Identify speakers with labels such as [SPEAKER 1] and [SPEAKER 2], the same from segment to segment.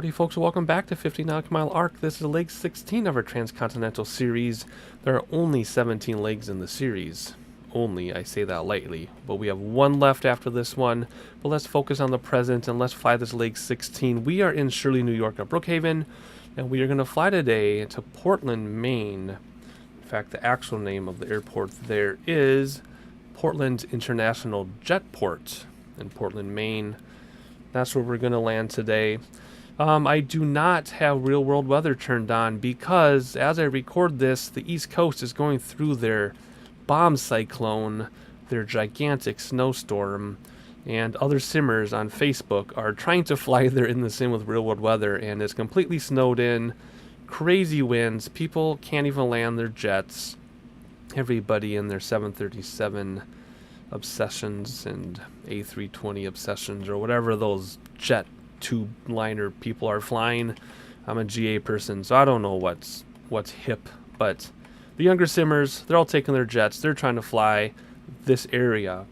[SPEAKER 1] Howdy folks, welcome back to 50 Nautical Mile Arc. This is leg 16 of our Transcontinental series. There are only 17 legs in the series. Only, I say that lightly, but we have one left after this one. But let's focus on the present and let's fly this leg 16. We are in Shirley, New York at Brookhaven, and we are going to fly today to Portland, Maine. In fact, the actual name of the airport there is Portland International Jetport in Portland, Maine. That's where we're going to land today. I do not have real world weather turned on because as I record this, the East Coast is going through their bomb cyclone, their gigantic snowstorm, and other simmers on Facebook are trying to fly there in the sim with real world weather, and it's completely snowed in, crazy winds, people can't even land their jets, everybody in their 737 obsessions and A320 obsessions or whatever those jet tube liner people are flying. I'm a GA person, so I don't know what's hip, but the younger simmers, they're all taking their jets, they're trying to fly this area,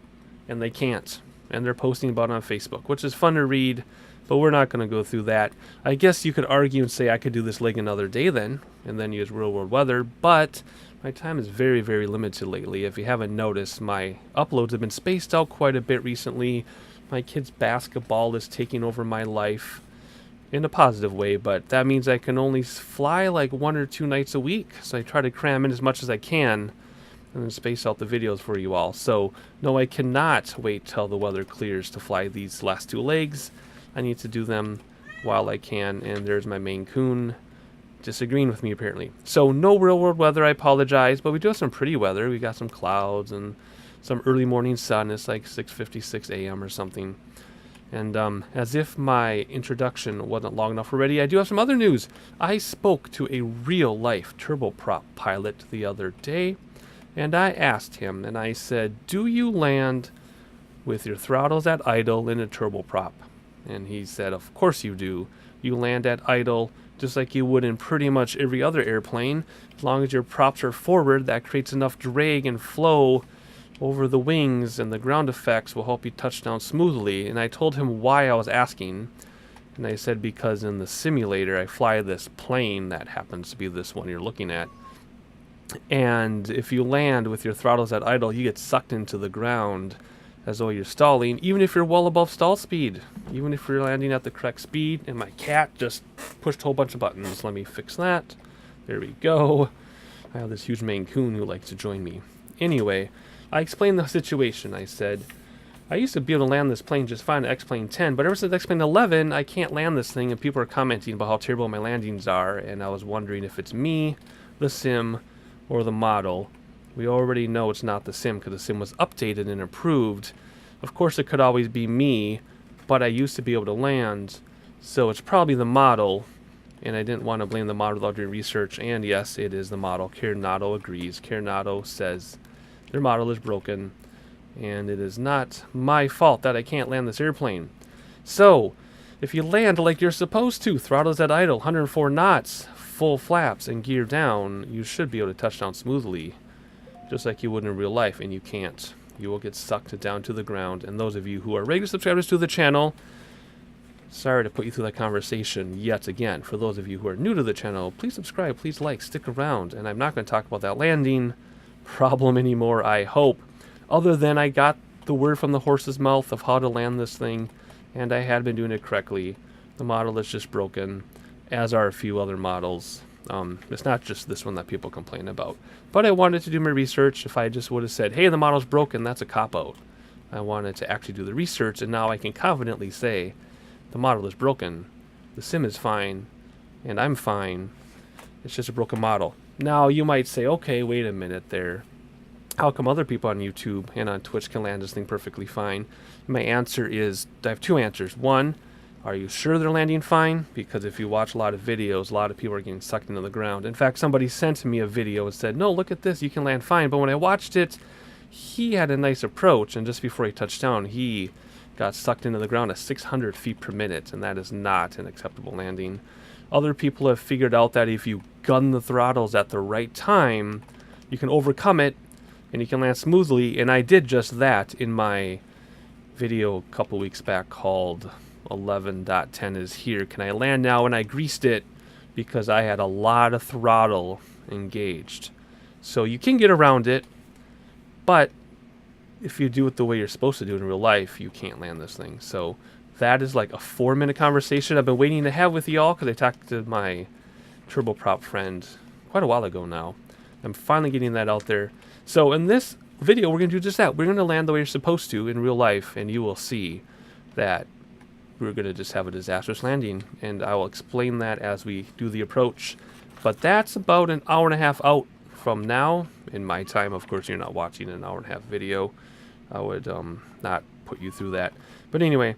[SPEAKER 1] and they can't, and they're posting about it on Facebook, which is fun to read, but we're not going to go through that. I guess you could argue and say I could do this leg another day then, and then use real world weather, but my time is very, very limited lately. If you haven't noticed, my uploads have been spaced out quite a bit recently. My kid's basketball is taking over my life in a positive way, but that means I can only fly like 1 or 2 nights a week. So I try to cram in as much as I can and then space out the videos for you all. So no, I cannot wait till the weather clears to fly these last 2 legs. I need to do them while I can, and there's my Maine Coon disagreeing with me apparently. So no real world weather, I apologize, but we do have some pretty weather. We got some clouds and some early morning sun. It's like 6:56 a.m. or something. And as if my introduction wasn't long enough already, I do have some other news. I spoke to a real-life turboprop pilot the other day, and I asked him, and I said, do you land with your throttles at idle in a turboprop? And he said, of course you do. You land at idle just like you would in pretty much every other airplane. As long as your props are forward, that creates enough drag and flow over the wings, and the ground effects will help you touch down smoothly. And I told him why I was asking, and I said because in the simulator I fly this plane that happens to be this one you're looking at, and if you land with your throttles at idle, you get sucked into the ground as though you're stalling, even if you're well above stall speed, even if you're landing at the correct speed. And my cat just pushed a whole bunch of buttons. Let me fix that. There we go. I have this huge Maine Coon who likes to join me. Anyway, I explained the situation. I said, I used to be able to land this plane just fine at X-Plane 10, but ever since X-Plane 11, I can't land this thing, and people are commenting about how terrible my landings are, and I was wondering if it's me, the sim, or the model. We already know it's not the sim because the sim was updated and improved. Of course, it could always be me, but I used to be able to land, so it's probably the model, and I didn't want to blame the model without doing research, and yes, it is the model. Carenado agrees. Carenado says their model is broken, and it is not my fault that I can't land this airplane. So, if you land like you're supposed to, throttles at idle, 104 knots, full flaps, and gear down, you should be able to touch down smoothly, just like you would in real life, and you can't. You will get sucked down to the ground, and those of you who are regular subscribers to the channel, sorry to put you through that conversation yet again. For those of you who are new to the channel, please subscribe, please like, stick around, and I'm not going to talk about that landing problem anymore, I hope, other than I got the word from the horse's mouth of how to land this thing, and I had been doing it correctly. The model is just broken, as are a few other models. It's not just this one that people complain about. But I wanted to do my research. If I just would have said, hey, the model's broken, that's a cop-out. I wanted to actually do the research, and now I can confidently say the model is broken, the sim is fine, and I'm fine. It's just a broken model. Now, you might say, okay, wait a minute there. How come other people on YouTube and on Twitch can land this thing perfectly fine? My answer is, I have 2 answers. One, are you sure they're landing fine? Because if you watch a lot of videos, a lot of people are getting sucked into the ground. In fact, somebody sent me a video and said, no, look at this, you can land fine. But when I watched it, he had a nice approach, and just before he touched down, he got sucked into the ground at 600 feet per minute, and that is not an acceptable landing. Other people have figured out that if you gun the throttles at the right time, you can overcome it, and you can land smoothly, and I did just that in my video a couple weeks back called 11.10 is here. Can I land now? And I greased it because I had a lot of throttle engaged. So you can get around it, but if you do it the way you're supposed to do it in real life, you can't land this thing. So that is like a 4-minute conversation I've been waiting to have with y'all because I talked to my turboprop friend quite a while ago now. I'm finally getting that out there. So in this video, we're going to do just that. We're going to land the way you're supposed to in real life, and you will see that we're going to just have a disastrous landing, and I will explain that as we do the approach. But that's about an hour and a half out from now. In my time, of course, you're not watching an hour and a half video. I would not put you through that. But anyway,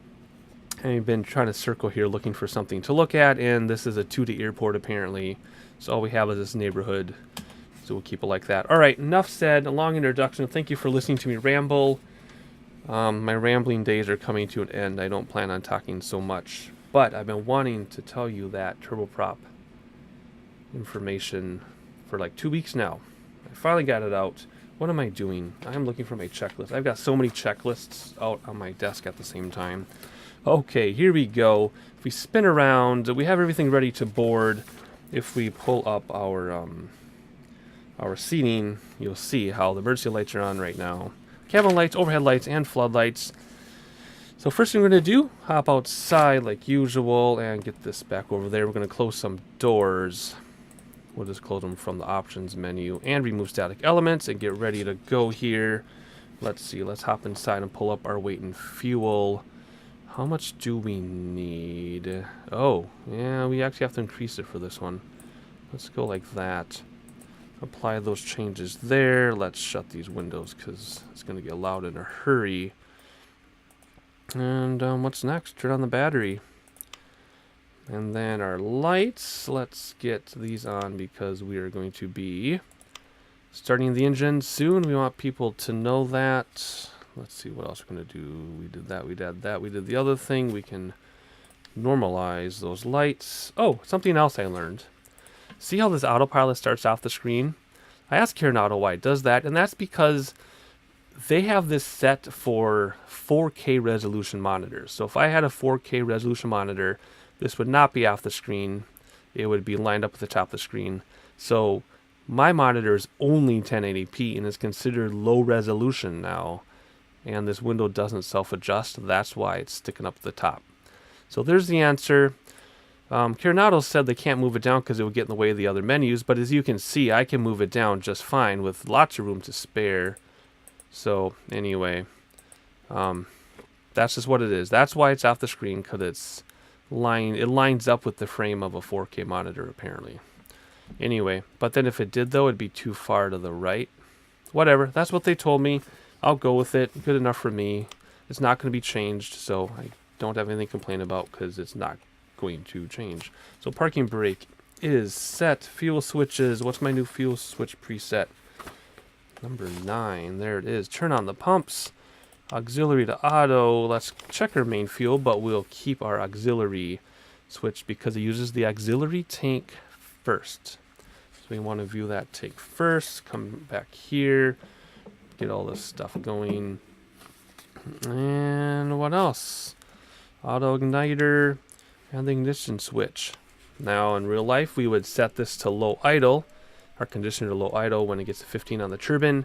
[SPEAKER 1] I've been trying to circle here looking for something to look at, and this is a 2D airport apparently. So all we have is this neighborhood. So we'll keep it like that. All right, enough said. A long introduction. Thank you for listening to me ramble. My rambling days are coming to an end. I don't plan on talking so much. But I've been wanting to tell you that turboprop information for like 2 weeks now. I finally got it out. What am I doing? I'm looking for my checklist. I've got so many checklists out on my desk at the same time. Okay, here we go. If we spin around, we have everything ready to board. If we pull up our seating, you'll see how the emergency lights are on right now. Cabin lights, overhead lights, and floodlights. So first thing we're going to do, hop outside like usual and get this back over there. We're going to close some doors. We'll just close them from the options menu and remove static elements and get ready to go here. Let's see, let's hop inside and pull up our weight and fuel. How much do we need? Oh, yeah, we actually have to increase it for this one. Let's go like that. Apply those changes there. Let's shut these windows because it's going to get loud in a hurry. And what's next? Turn on the battery. And then our lights. Let's get these on because we are going to be starting the engine soon. We want people to know that. Let's see what else we're going to do. We did that, we did that, we did the other thing. We can normalize those lights. Oh, something else I learned. See how this autopilot starts off the screen? I asked Carenado why it does that, and that's because they have this set for 4K resolution monitors. So if I had a 4K resolution monitor, this would not be off the screen. It would be lined up at the top of the screen. So my monitor is only 1080p and is considered low resolution now. And this window doesn't self-adjust. That's why it's sticking up at the top. So there's the answer. Carenado said they can't move it down because it would get in the way of the other menus. But as you can see, I can move it down just fine with lots of room to spare. So anyway, that's just what it is. That's why it's off the screen, because it lines up with the frame of a 4K monitor apparently. Anyway, but then if it did though, it'd be too far to the right. Whatever, that's what they told me. I'll go with it. Good enough for me. It's not going to be changed, so I don't have anything to complain about because it's not going to change. So parking brake is set. Fuel switches. What's my new fuel switch preset? Number 9. There it is. Turn on the pumps. Auxiliary to auto. Let's check our main fuel, but we'll keep our auxiliary switch because it uses the auxiliary tank first. So we want to view that tank first. Come back here. Get all this stuff going. And what else? Auto igniter and the ignition switch. Now in real life we would set this to low idle, our conditioner to low idle when it gets to 15 on the turbine.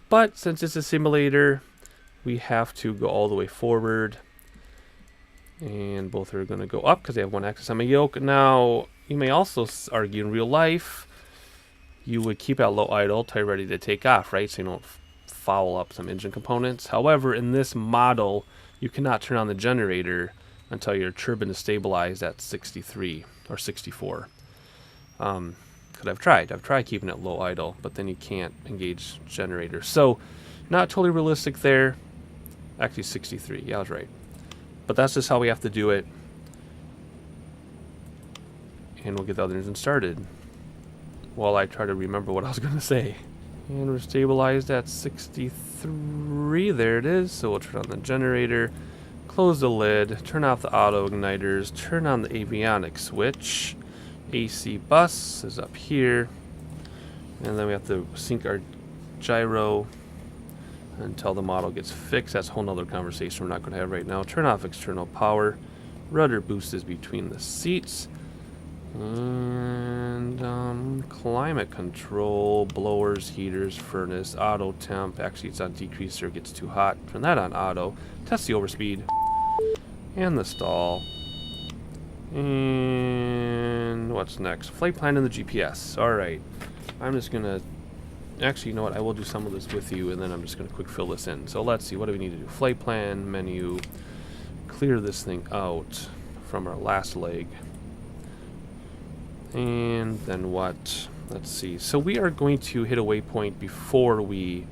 [SPEAKER 1] But since it's a simulator, we have to go all the way forward. And both are going to go up because they have one axis on a yoke. Now you may also argue in real life you would keep it at low idle till you're ready to take off, right? So you don't foul up some engine components. However, in this model, you cannot turn on the generator until your turbine is stabilized at 63 or 64. Because I've tried keeping it low idle, but then you can't engage generator. So, not totally realistic there. Actually, 63. Yeah, I was right. But that's just how we have to do it. And we'll get the other engine started while I try to remember what I was going to say. And we're stabilized at 63. There it is. So we'll turn on the generator, close the lid, turn off the auto igniters, turn on the avionics switch. AC bus is up here. And then we have to sync our gyro until the model gets fixed. That's a whole nother conversation we're not going to have right now. Turn off external power. Rudder boost is between the seats. And climate control, blowers, heaters, furnace, auto temp. Actually, it's on decreaser, it gets too hot. Turn that on auto. Test the overspeed. And the stall. And what's next? Flight plan and the GPS. Alright. I'm just going to... Actually, you know what? I will do some of this with you, and then I'm just going to quick fill this in. So let's see. What do we need to do? Flight plan, menu. Clear this thing out from our last leg. And then what? Let's see. So we are going to hit a waypoint before we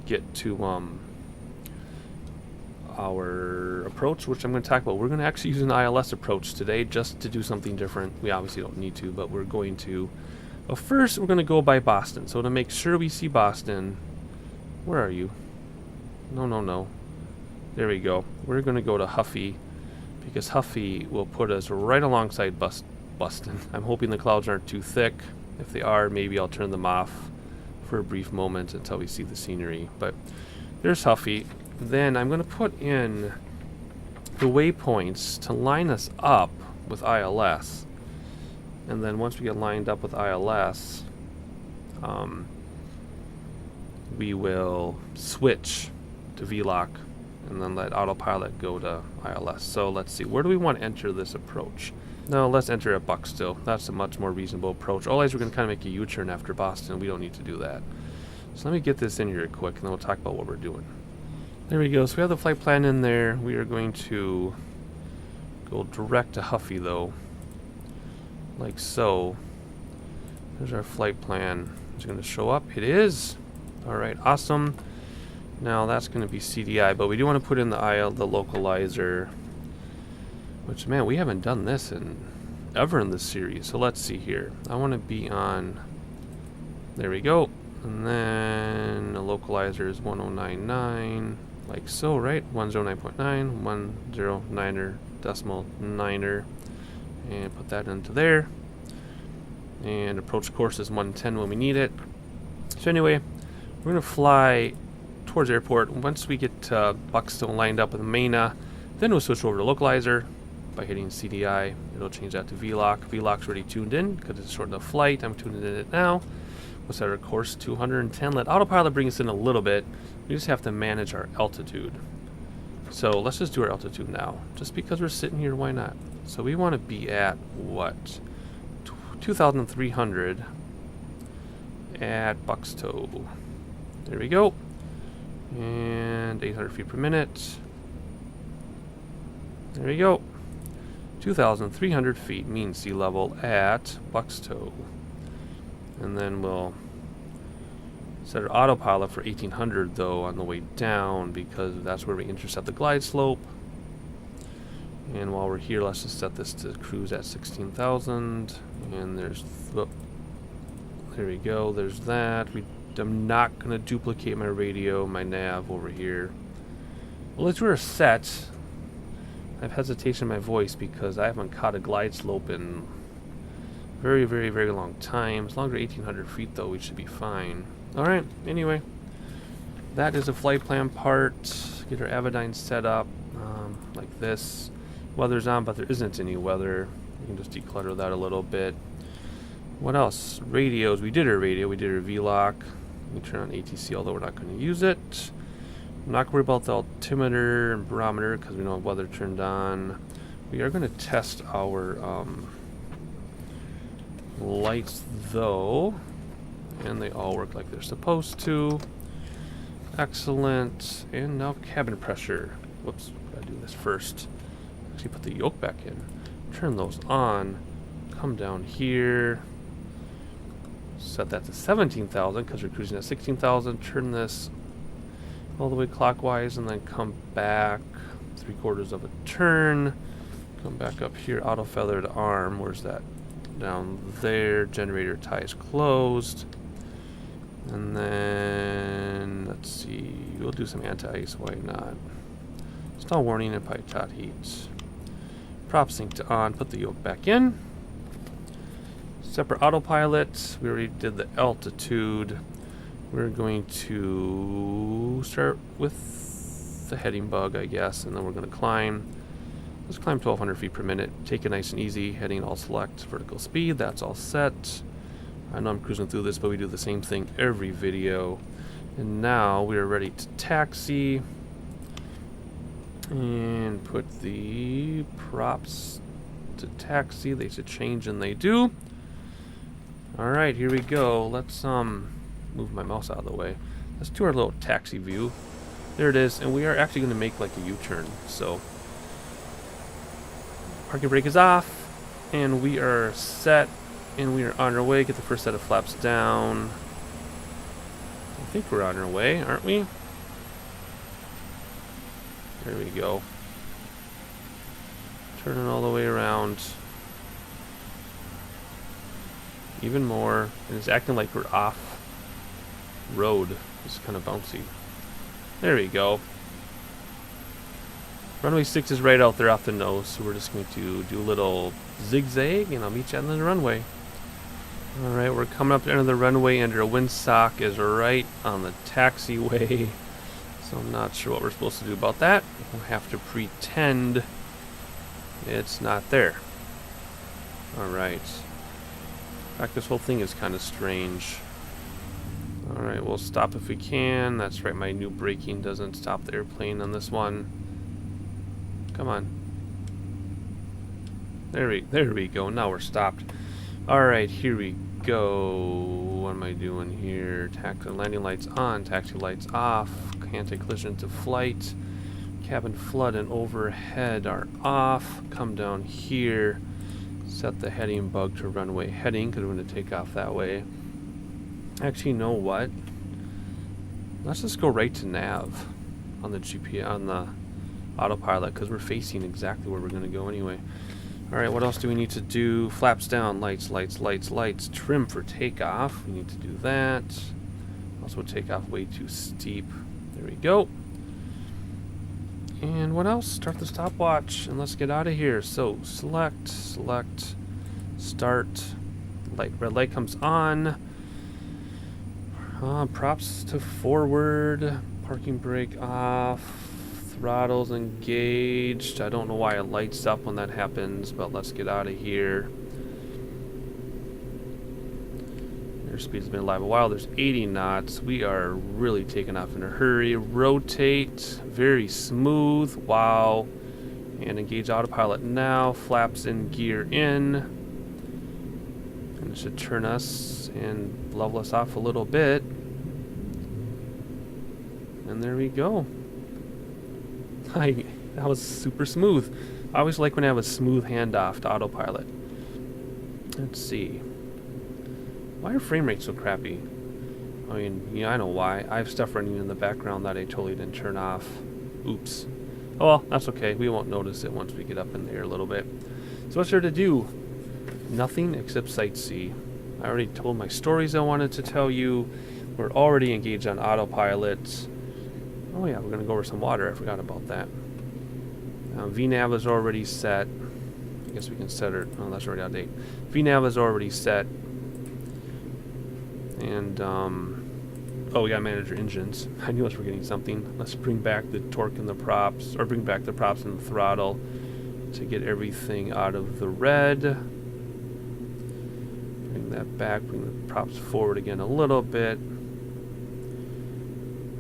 [SPEAKER 1] get to our approach, which I'm going to talk about. We're going to actually use an ILS approach today just to do something different. We obviously don't need to, but we're going to. But first, we're going to go by Boston. So to make sure we see Boston, where are you? No. There we go. We're going to go to Huffy because Huffy will put us right alongside Boston. I'm hoping the clouds aren't too thick. If they are, maybe I'll turn them off for a brief moment until we see the scenery. But there's Huffy. Then I'm going to put in the waypoints to line us up with ILS. And then once we get lined up with ILS, we will switch to VLOC and then let autopilot go to ILS. So let's see, where do we want to enter this approach? No, let's enter at Buckstill. That's a much more reasonable approach. Otherwise, we're going to kind of make a U-turn after Boston. We don't need to do that. So let me get this in here quick, and then we'll talk about what we're doing. There we go. So we have the flight plan in there. We are going to go direct to Huffy, though. Like so. There's our flight plan. Is it going to show up? It is. All right, awesome. Now that's going to be CDI, but we do want to put in the localizer. Which, man, we haven't done this ever in this series. So let's see here. I want to be on... There we go. And then the localizer is 1099. Like so, right? 109.9, 109er, decimal 9er. And put that into there. And approach course is 110 when we need it. So anyway, we're going to fly towards airport. Once we get Buckstill lined up with Mena, then we'll switch over to localizer. By hitting CDI, it'll change that to VLOC. VLOC's already tuned in because it's short enough flight. I'm tuning in it now. We'll set our course 210. Let autopilot bring us in a little bit. We just have to manage our altitude. So let's just do our altitude now. Just because we're sitting here, why not? So we want to be at what? 2,300 at Buckstow. There we go. And 800 feet per minute. There we go. 2,300 feet mean sea level at Buckstow. And then we'll set our autopilot for 1,800 though on the way down because that's where we intercept the glide slope. And while we're here, let's just set this to cruise at 16,000. And there's, oh, there we go, there's that. I'm not going to duplicate my radio, my nav over here. Well, as we're set, I have hesitation in my voice because I haven't caught a glide slope in very, very, very long time. As long as we're 1,800 feet, though, we should be fine. All right, anyway, that is the flight plan part. Get our Avidyne set up like this. Weather's on, but there isn't any weather. We can just declutter that a little bit. What else? Radios. We did our radio. We did our VLOC. We turn on ATC, although we're not going to use it. I'm not worried about the altimeter and barometer because we don't have weather turned on. We are going to test our lights, though. And they all work like they're supposed to. Excellent. And now cabin pressure. Whoops, gotta do this first. Actually put the yoke back in. Turn those on. Come down here. Set that to 17,000 because we're cruising at 16,000. Turn this all the way clockwise and then come back 3/4 of a turn. Come back up here. Auto feathered arm. Where's that? Down there. Generator ties closed. And then, let's see, we'll do some anti-ice, why not? Stall warning and pipe tot heat. Prop sync to on, put the yoke back in. Separate autopilot, we already did the altitude. We're going to start with the heading bug, I guess, and then we're going to climb. Let's climb 1,200 feet per minute. Take it nice and easy. Heading all select. Vertical speed. That's all set. I know I'm cruising through this, but we do the same thing every video. And now we are ready to taxi. And put the props to taxi. They should change, and they do. Alright, here we go. Let's move my mouse out of the way. Let's do our little taxi view. There it is, and we are actually going to make like a U-turn. So parking brake is off, and we are set, and we are on our way. Get the first set of flaps down. I think we're on our way, aren't we? There we go. Turning all the way around. Even more. And it's acting like we're off road. It's kind of bouncy. There we go. Runway 6 is right out there off the nose, so we're just going to do a little zigzag, and I'll meet you on the runway. Alright, we're coming up to the end of the runway, and our windsock is right on the taxiway. So I'm not sure what we're supposed to do about that. We'll have to pretend it's not there. Alright. In fact, this whole thing is kind of strange. Alright, we'll stop if we can. That's right, my new braking doesn't stop the airplane on this one. Come on. There we go. Now we're stopped. Alright, here we go. What am I doing here? Taxi landing lights on, taxi lights off. Anti-collision to flight. Cabin flood and overhead are off. Come down here. Set the heading bug to runway heading, because we're going to take off that way. Actually, you know what? Let's just go right to nav on the GPS, on the autopilot, because we're facing exactly where we're going to go anyway. Alright, what else do we need to do? Flaps down, lights, lights, lights, lights. Trim for takeoff. We need to do that. Also, takeoff way too steep. There we go. And what else? Start the stopwatch, and let's get out of here. So, select, start. Red light comes on. Props to forward. Parking brake off. Throttle's engaged. I don't know why it lights up when that happens, but let's get out of here. Airspeed's been alive a while. There's 80 knots. We are really taking off in a hurry. Rotate. Very smooth. Wow. And engage autopilot now. Flaps in gear in. And it should turn us and level us off a little bit. And there we go. That was super smooth. I always like when I have a smooth handoff to autopilot. Let's see. Why are frame rates so crappy? I mean, yeah, I know why. I have stuff running in the background that I totally didn't turn off. Oops. Oh well, that's okay. We won't notice it once we get up in the air a little bit. So what's there to do? Nothing except sightsee. I already told my stories I wanted to tell you. We're already engaged on autopilot. Oh yeah, we're going to go over some water. I forgot about that. VNAV is already set. I guess we can set it. Oh, that's already out of date. VNAV is already set. And, oh, we got to manage our engines. I knew I was forgetting something. Let's bring back the torque and the props, or bring back the props and the throttle to get everything out of the red. Bring that back, bring the props forward again a little bit.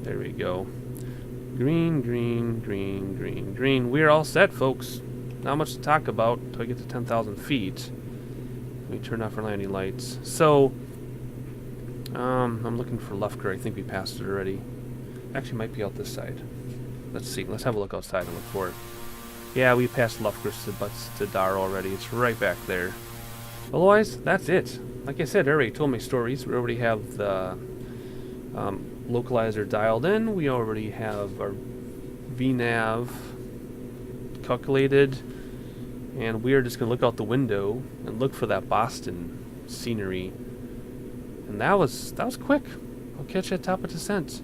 [SPEAKER 1] There we go. Green, green, green, green, green. We are all set, folks. Not much to talk about until we get to 10,000 feet. We turn off our landing lights. So, I'm looking for Lufker. I think we passed it already. Actually, might be out this side. Let's see. Let's have a look outside and look for it. Yeah, we passed Lufker's to Dar already. It's right back there. Otherwise, that's it. Like I said, I already told my stories. We already have the localizer dialed in. We already have our VNAV calculated. And we are just going to look out the window and look for that Boston scenery. And that was quick. I'll catch you at top of descent.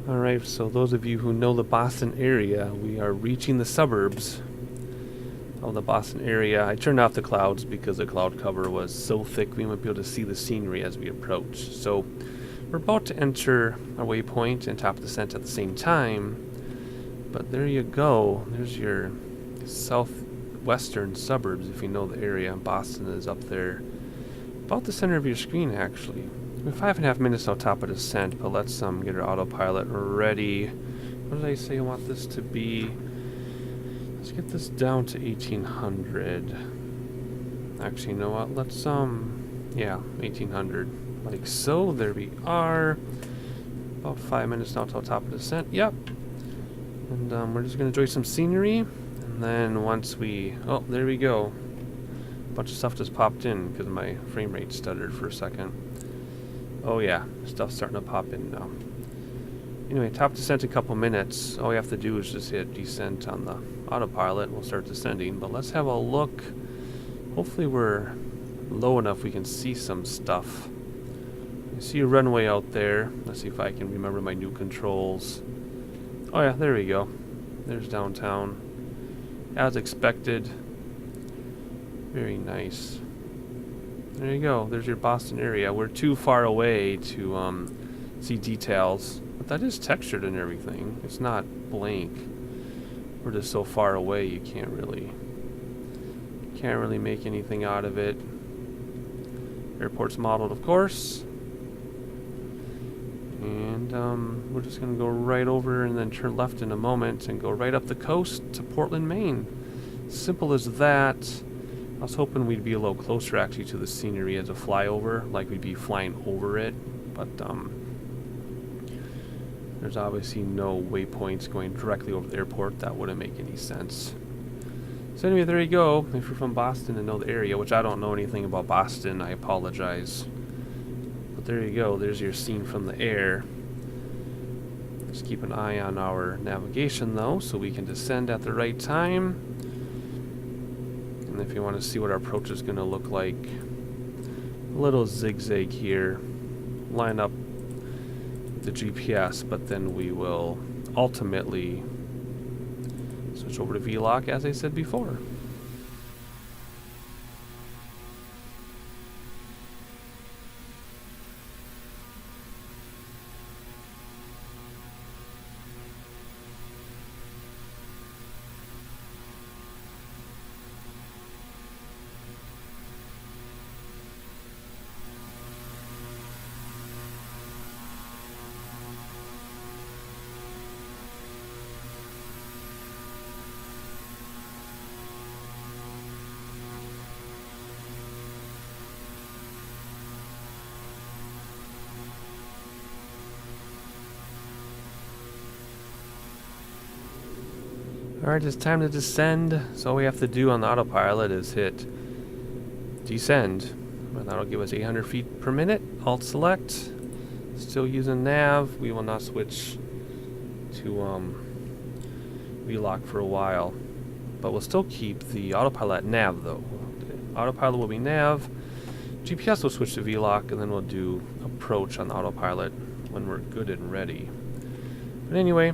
[SPEAKER 1] Alright, so those of you who know the Boston area, we are reaching the suburbs of the Boston area. I turned off the clouds because the cloud cover was so thick we wouldn't be able to see the scenery as we approach. So we're about to enter our waypoint and top descent at the same time. But there you go. There's your southwestern suburbs, if you know the area. Boston is up there. About the center of your screen, actually. We're 5.5 minutes till top of descent, but let's get our autopilot ready. What did I say I want this to be? Let's get this down to 1800. Actually, you know what? Let's, yeah, 1800. Like so. There we are. About 5 minutes now till top of descent. Yep. And we're just going to enjoy some scenery. And then once we... Oh, there we go. A bunch of stuff just popped in because my frame rate stuttered for a second. Oh yeah, stuff's starting to pop in now. Anyway, top descent in a couple minutes. All we have to do is just hit descent on the autopilot. We'll start descending. But let's have a look. Hopefully we're low enough we can see some stuff. I see a runway out there. Let's see if I can remember my new controls. Oh yeah, there we go. There's downtown. As expected. Very nice. There you go. There's your Boston area. We're too far away to see details. But that is textured and everything. It's not blank. We're just so far away you can't really make anything out of it. Airport's modeled, of course. And we're just going to go right over and then turn left in a moment and go right up the coast to Portland, Maine. Simple as that. I was hoping we'd be a little closer actually to the scenery as a flyover, like we'd be flying over it, but there's obviously no waypoints going directly over the airport. That wouldn't make any sense. So anyway, there you go. If you're from Boston and know the area, which I don't know anything about Boston, I apologize. But there you go. There's your scene from the air. Just keep an eye on our navigation though, so we can descend at the right time. And if you want to see what our approach is going to look like, a little zigzag here, line up the GPS, but then we will ultimately switch over to V-Lock as I said before. Alright, it's time to descend. So all we have to do on the autopilot is hit descend. And that'll give us 800 feet per minute. Alt select. Still using nav. We will not switch to V-Lock for a while. But we'll still keep the autopilot nav though. The autopilot will be nav. GPS will switch to V-Lock, and then we'll do approach on the autopilot when we're good and ready. But anyway,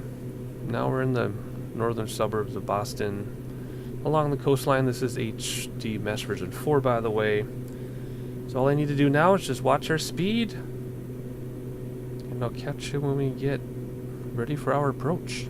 [SPEAKER 1] now we're in the northern suburbs of Boston along the coastline. This is HD Mesh version 4, by the way. So all I need to do now is just watch our speed, and I'll catch you when we get ready for our approach.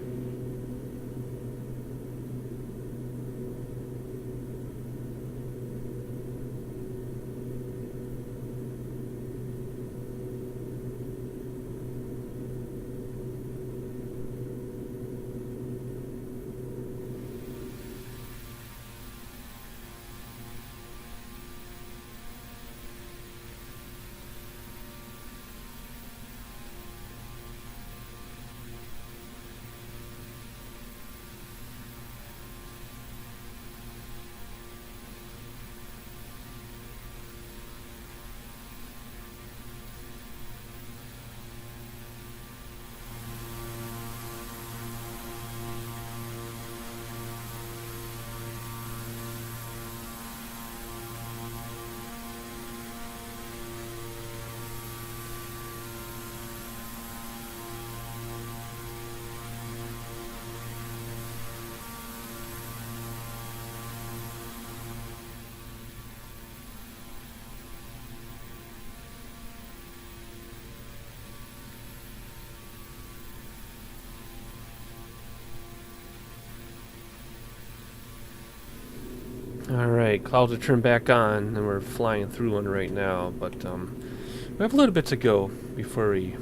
[SPEAKER 1] Alright, clouds are turned back on, and we're flying through one right now, but we have a little bit to go before we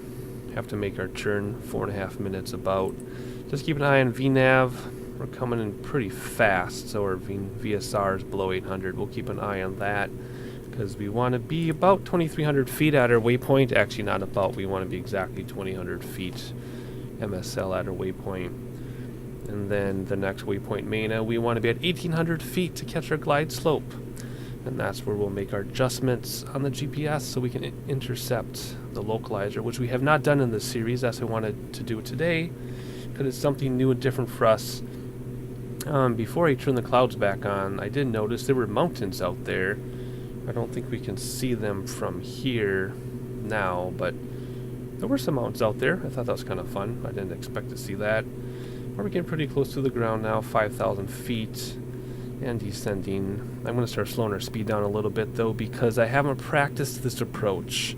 [SPEAKER 1] have to make our turn. 4.5 minutes about. Just keep an eye on VNAV. We're coming in pretty fast, so our VSR is below 800. We'll keep an eye on that, because we want to be about 2,300 feet at our waypoint. Actually, not about, we want to be exactly 2,000 feet MSL at our waypoint. And then the next waypoint, Mena, we want to be at 1,800 feet to catch our glide slope. And that's where we'll make our adjustments on the GPS so we can intercept the localizer, which we have not done in this series. That's what I wanted to do today, because it's something new and different for us. Before I turn the clouds back on, I did notice there were mountains out there. I don't think we can see them from here now, but there were some mountains out there. I thought that was kind of fun. I didn't expect to see that. We're getting pretty close to the ground now, 5,000 feet, and descending. I'm going to start slowing our speed down a little bit, though, because I haven't practiced this approach,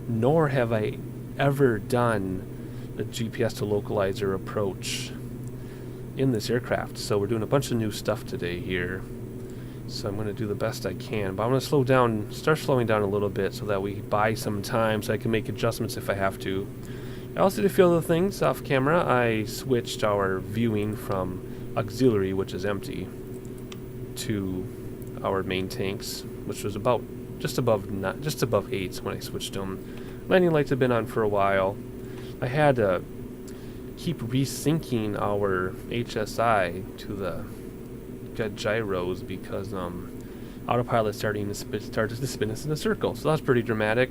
[SPEAKER 1] nor have I ever done a GPS to localizer approach in this aircraft. So we're doing a bunch of new stuff today here. So I'm going to do the best I can, but I'm going to start slowing down a little bit so that we buy some time so I can make adjustments if I have to. I also did a few other things off camera. I switched our viewing from auxiliary, which is empty, to our main tanks, which was about just above 8 when I switched them. Landing lights have been on for a while. I had to keep resyncing our HSI to the gyros because autopilot started to spin us in a circle. So that's pretty dramatic.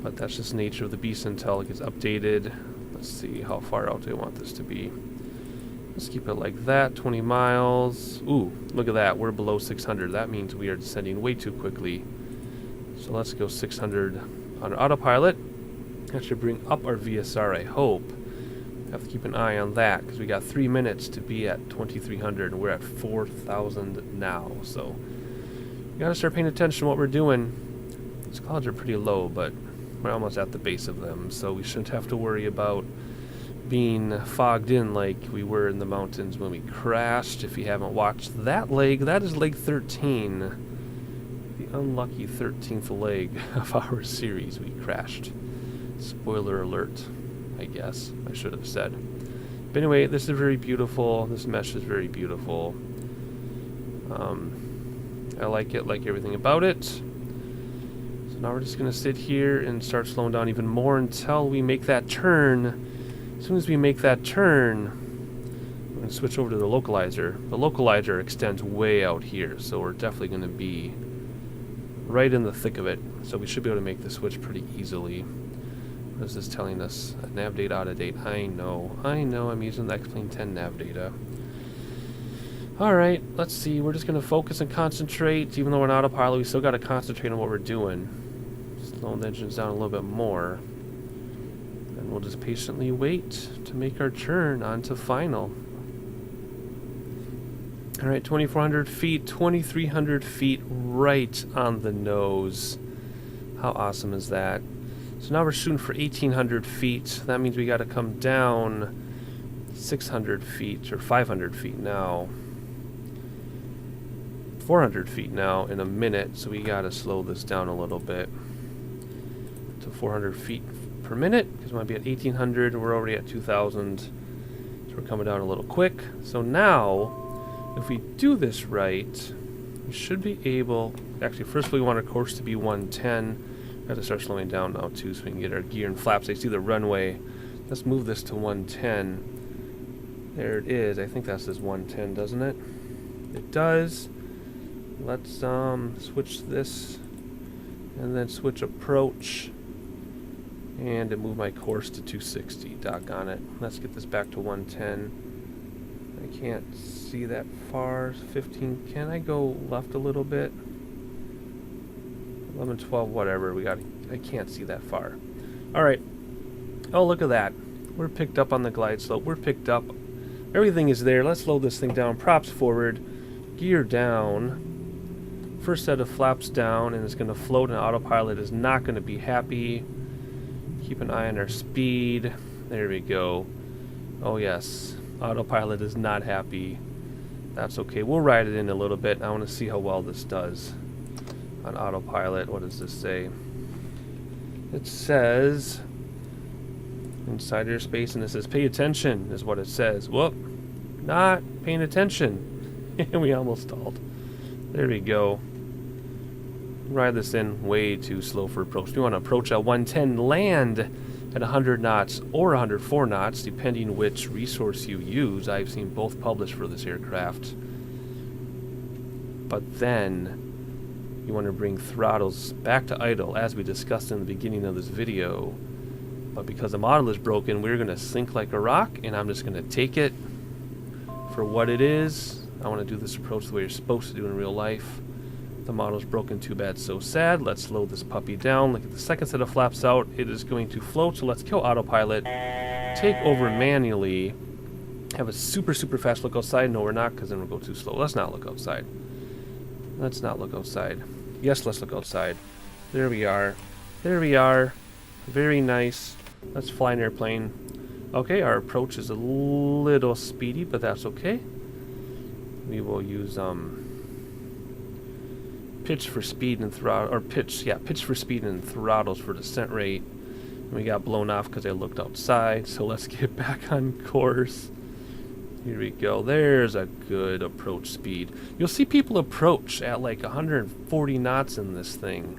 [SPEAKER 1] But that's just the nature of the beast until it gets updated. Let's see how far out do I want this to be. Let's keep it like that, 20 miles. Ooh, look at that, we're below 600. That means we are descending way too quickly. So let's go 600 on our autopilot. That should bring up our VSR, I hope. Have to keep an eye on that, because we got 3 minutes to be at 2,300, and we're at 4,000 now. So we gotta start paying attention to what we're doing. These clouds are pretty low, but we're almost at the base of them, so we shouldn't have to worry about being fogged in like we were in the mountains when we crashed. If you haven't watched that leg, that is leg 13. The unlucky 13th leg of our series. We crashed. Spoiler alert, I guess I should have said. But anyway, this is very beautiful. This mesh is very beautiful. I like it, like everything about it. Now we're just going to sit here and start slowing down even more until we make that turn. As soon as we make that turn, we're going to switch over to the localizer. The localizer extends way out here, so we're definitely going to be right in the thick of it. So we should be able to make the switch pretty easily. What is this telling us? Nav data out of date. I know, I'm using the X-Plane 10 nav data. Alright, let's see. We're just going to focus and concentrate. Even though we're on autopilot, we still got to concentrate on what we're doing. Slowing the engines down a little bit more. And we'll just patiently wait to make our turn onto final. Alright, 2,400 feet, 2,300 feet right on the nose. How awesome is that? So now we're shooting for 1,800 feet. That means we got to come down 600 feet, or 500 feet now. 400 feet now in a minute, so we got to slow this down a little bit to 400 feet per minute, because we might be at 1,800 and we're already at 2,000, so we're coming down a little quick. So now, if we do this right, we should be able, actually first we want our course to be 110. We have to start slowing down now too, so we can get our gear and flaps. I see the runway. Let's move this to 110. There it is. I think that says 110, doesn't it? It does. Let's switch this and then switch approach and to move my course to 260. Doggone it. Let's get this back to 110. I can't see that far. 15. Can I go left a little bit? 11, 12, whatever. I can't see that far. Alright. Oh, look at that. We're picked up on the glide slope. We're picked up. Everything is there. Let's slow this thing down. Props forward. Gear down. First set of flaps down, and it's going to float, and autopilot is not going to be happy. Keep an eye on our speed. There we go. Oh yes, autopilot is not happy. That's okay. We'll ride it in a little bit. I want to see how well this does on autopilot. What does this say? It says inside airspace, and it says pay attention is what it says. Whoop, not paying attention. And we almost stalled. There we go. Ride this in way too slow for approach. We want to approach at 110, land at 100 knots or 104 knots, depending which resource you use. I've seen both published for this aircraft. But then you want to bring throttles back to idle, as we discussed in the beginning of this video. But because the model is broken, we're going to sink like a rock, and I'm just going to take it for what it is. I want to do this approach the way you're supposed to do in real life. The model's broken, too bad, so sad. Let's load this puppy down. Look at the second set of flaps out. It is going to float, so let's kill autopilot. Take over manually. Have a super, super fast look outside. No, we're not, because then we'll go too slow. Let's not look outside. Let's not look outside. Yes, let's look outside. There we are. There we are. Very nice. Let's fly an airplane. Okay, our approach is a little speedy, but that's okay. We will use pitch for speed and throttle, or pitch for speed and throttles for descent rate. And we got blown off because I looked outside, so let's get back on course. Here we go. There's a good approach speed. You'll see people approach at like 140 knots in this thing.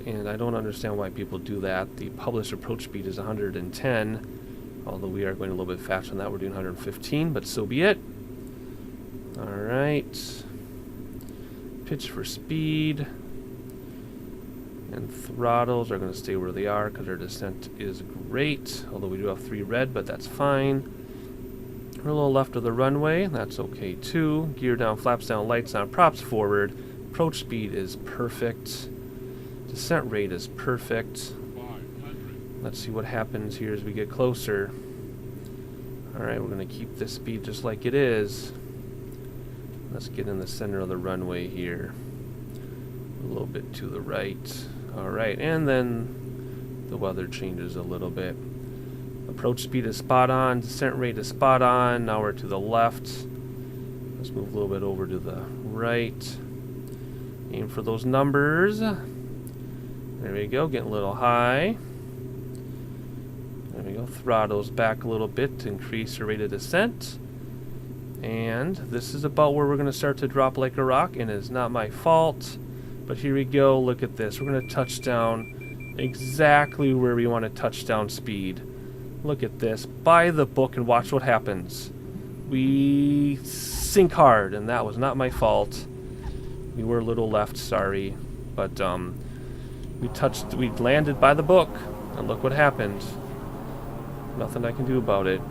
[SPEAKER 1] And I don't understand why people do that. The published approach speed is 110, although we are going a little bit faster than that. We're doing 115, but so be it. Alright. Pitch for speed. And throttles are going to stay where they are because our descent is great. Although we do have 3 red, but that's fine. We're a little left of the runway. That's okay too. Gear down, flaps down, lights on, props forward. Approach speed is perfect. Descent rate is perfect. Let's see what happens here as we get closer. Alright, we're going to keep this speed just like it is. Let's get in the center of the runway here. A little bit to the right. Alright, and then the weather changes a little bit. Approach speed is spot on. Descent rate is spot on. Now we're to the left. Let's move a little bit over to the right. Aim for those numbers. There we go, getting a little high. There we go, throttles back a little bit to increase your rate of descent. And this is about where we're going to start to drop like a rock, and it's not my fault. But here we go, look at this. We're going to touch down exactly where we want to touch down speed. Look at this. Buy the book and watch what happens. We sink hard, and that was not my fault. We were a little left, sorry. But, we landed by the book, and look what happened. Nothing I can do about it.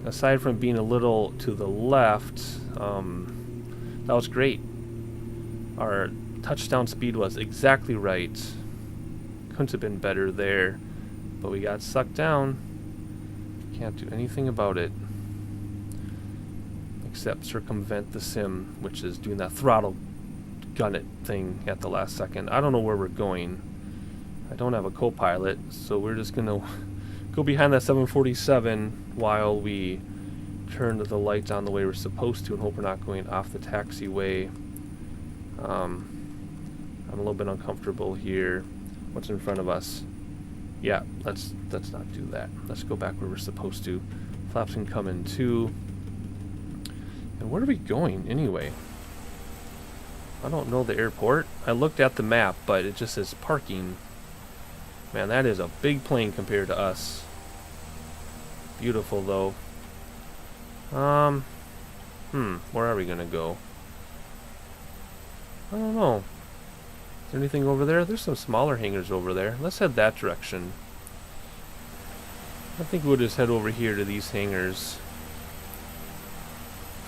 [SPEAKER 1] Aside from being a little to the left, that was great. Our touchdown speed was exactly right. Couldn't have been better there, but we got sucked down. Can't do anything about it except circumvent the sim, which is doing that throttle gun it thing at the last second. I don't know where we're going. I don't have a co-pilot, so we're just gonna go behind that 747 while we turn the lights on the way we're supposed to and hope we're not going off the taxiway. I'm a little bit uncomfortable here. What's in front of us? Yeah, let's not do that. Let's go back where we're supposed to. Flaps can come in too. And where are we going anyway? I don't know the airport. I looked at the map, but it just says parking. Man, that is a big plane compared to us. Beautiful though. Where are we gonna go? I don't know. Is there anything over there? There's some smaller hangars over there. Let's head that direction. I think we'll just head over here to these hangars.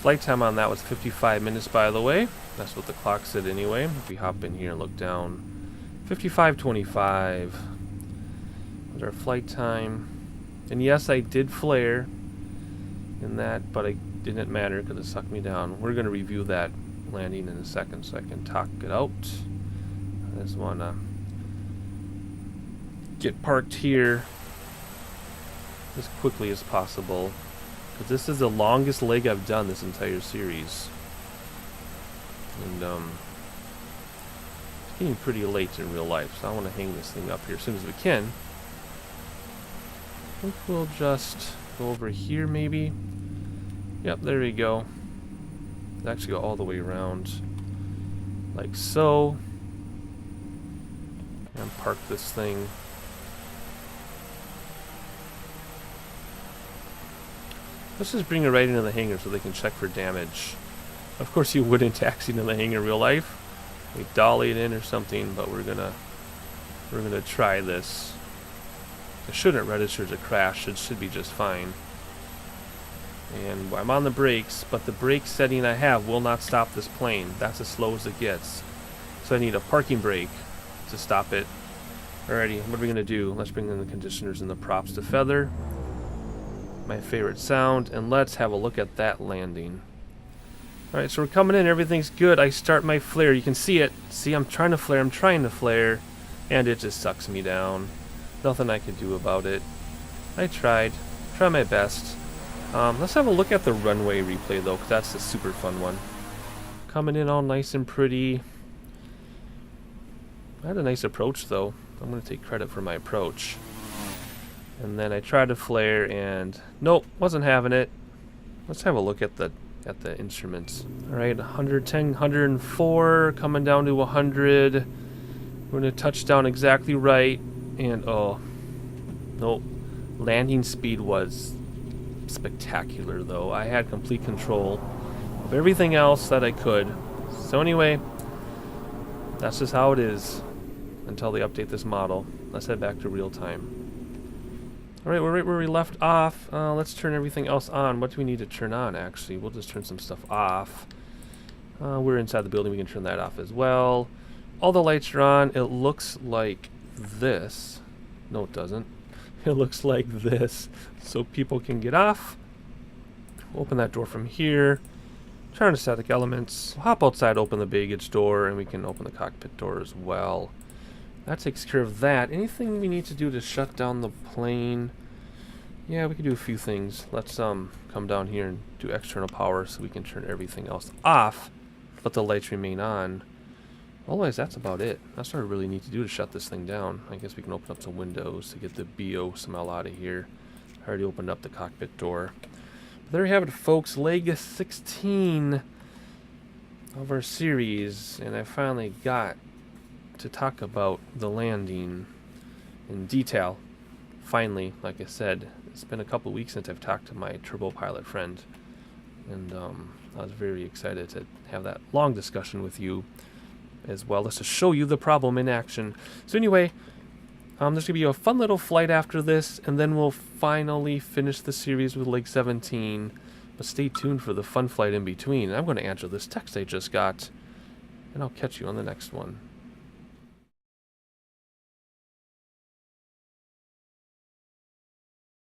[SPEAKER 1] Flight time on that was 55 minutes, by the way. That's what the clock said anyway. If we hop in here and look down, 55:25 was our flight time. And yes, I did flare in that, but it didn't matter because it sucked me down. We're going to review that landing in a second so I can talk it out. I just want to get parked here as quickly as possible But this is the longest leg I've done this entire series. And it's getting pretty late in real life, so I want to hang this thing up here as soon as we can. I think we'll just go over here maybe. Yep, there we go. Let's actually go all the way around. Like so. And park this thing. Let's just bring it right into the hangar so they can check for damage. Of course you wouldn't taxi in the hangar in real life. We dolly it in or something, but we're gonna try this. It shouldn't register as a crash, it should be just fine. And I'm on the brakes, but the brake setting I have will not stop this plane. That's as slow as it gets. So I need a parking brake to stop it. Alrighty, what are we gonna do? Let's bring in the conditioners and the props to feather. My favorite sound, and let's have a look at that landing. Alright, so we're coming in, everything's good. I start my flare, you can see it. See, I'm trying to flare, and it just sucks me down. Nothing I can do about it. I tried my best. Let's have a look at the runway replay though, because that's the super fun one. Coming in all nice and pretty. I had a nice approach though. I'm going to take credit for my approach. And then I tried to flare and nope, wasn't having it. Let's have a look at the instruments. Alright, 110, 104, coming down to 100. We're going to touch down exactly right. And oh, nope. Landing speed was spectacular though. I had complete control of everything else that I could. So anyway, that's just how it is until they update this model. Let's head back to real time. Alright, we're right where we left off. Let's turn everything else on. What do we need to turn on actually? We'll just turn some stuff off. We're inside the building, we can turn that off as well. All the lights are on. It looks like this. No, it doesn't. It looks like this. So people can get off. Open that door from here. Turn on static elements. We'll hop outside, open the baggage door, and we can open the cockpit door as well. That takes care of that. Anything we need to do to shut down the plane? Yeah, we can do a few things. Let's come down here and do external power so we can turn everything else off, but the lights remain on. Otherwise, that's about it. That's what I really need to do to shut this thing down. I guess we can open up some windows to get the BO smell out of here. I already opened up the cockpit door. But there you have it, folks. Leg 16 of our series, and I finally got to talk about the landing in detail. Finally, like I said, it's been a couple weeks since I've talked to my turbo pilot friend, and I was very excited to have that long discussion with you as well as to show you the problem in action. So anyway, there's going to be a fun little flight after this, and then we'll finally finish the series with Leg 17. But stay tuned for the fun flight in between. I'm going to answer this text I just got, and I'll catch you on the next one.